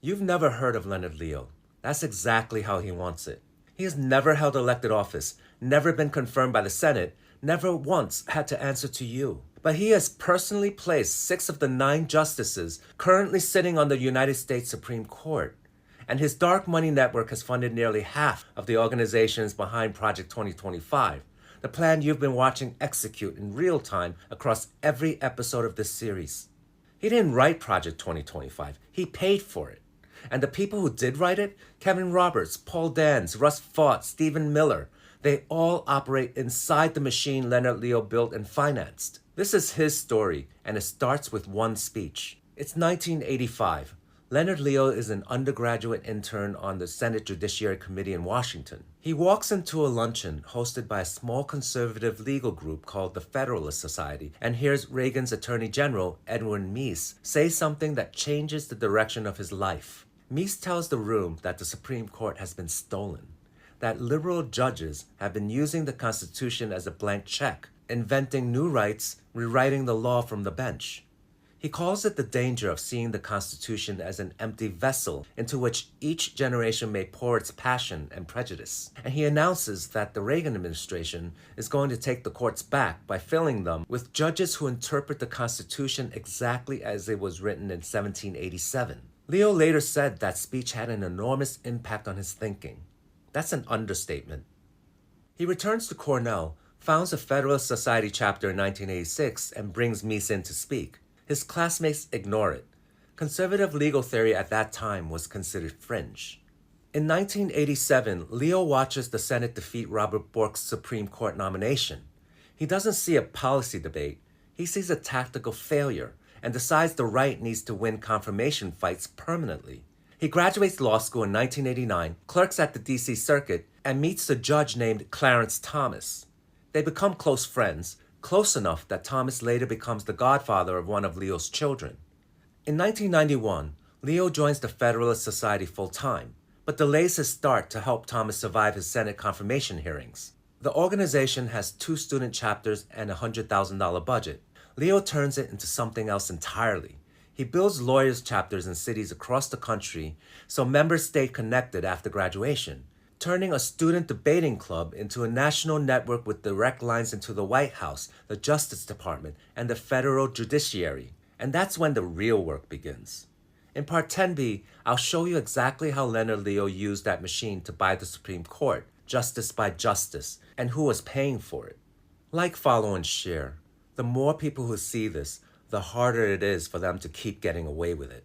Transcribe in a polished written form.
You've never heard of Leonard Leo. That's exactly how he wants it. He has never held elected office, never been confirmed by the Senate, never once had to answer to you. But he has personally placed 6 of the 9 justices currently sitting on the United States Supreme Court. And his dark money network has funded nearly half of the organizations behind Project 2025, the plan you've been watching execute in real time across every episode of this series. He didn't write Project 2025, he paid for it. And the people who did write it, Kevin Roberts, Paul Dans, Russ Vought, Stephen Miller, they all operate inside the machine Leonard Leo built and financed. This is his story, and it starts with one speech. It's 1985. Leonard Leo is an undergraduate intern on the Senate Judiciary Committee in Washington. He walks into a luncheon hosted by a small conservative legal group called the Federalist Society and hears Reagan's Attorney General, Edwin Meese, say something that changes the direction of his life. Meese tells the room that the Supreme Court has been stolen, that liberal judges have been using the Constitution as a blank check, inventing new rights, rewriting the law from the bench. He calls it the danger of seeing the Constitution as an empty vessel into which each generation may pour its passion and prejudice. And he announces that the Reagan administration is going to take the courts back by filling them with judges who interpret the Constitution exactly as it was written in 1787. Leo later said that speech had an enormous impact on his thinking. That's an understatement. He returns to Cornell, founds a Federalist Society chapter in 1986, and brings Meese in to speak. His classmates ignore it. Conservative legal theory at that time was considered fringe. In 1987, Leo watches the Senate defeat Robert Bork's Supreme Court nomination. He doesn't see a policy debate. He sees a tactical failure and decides the right needs to win confirmation fights permanently. He graduates law school in 1989, clerks at the D.C. Circuit, and meets a judge named Clarence Thomas. They become close friends, close enough that Thomas later becomes the godfather of one of Leo's children. In 1991, Leo joins the Federalist Society full-time, but delays his start to help Thomas survive his Senate confirmation hearings. The organization has 2 student chapters and a $100,000 budget. Leo turns it into something else entirely. He builds lawyers' chapters in cities across the country so members stay connected after graduation, turning a student debating club into a national network with direct lines into the White House, the Justice Department, and the federal judiciary. And that's when the real work begins. In Part 10b, I'll show you exactly how Leonard Leo used that machine to buy the Supreme Court, justice by justice, and who was paying for it. Like, follow, and share. The more people who see this, the harder it is for them to keep getting away with it.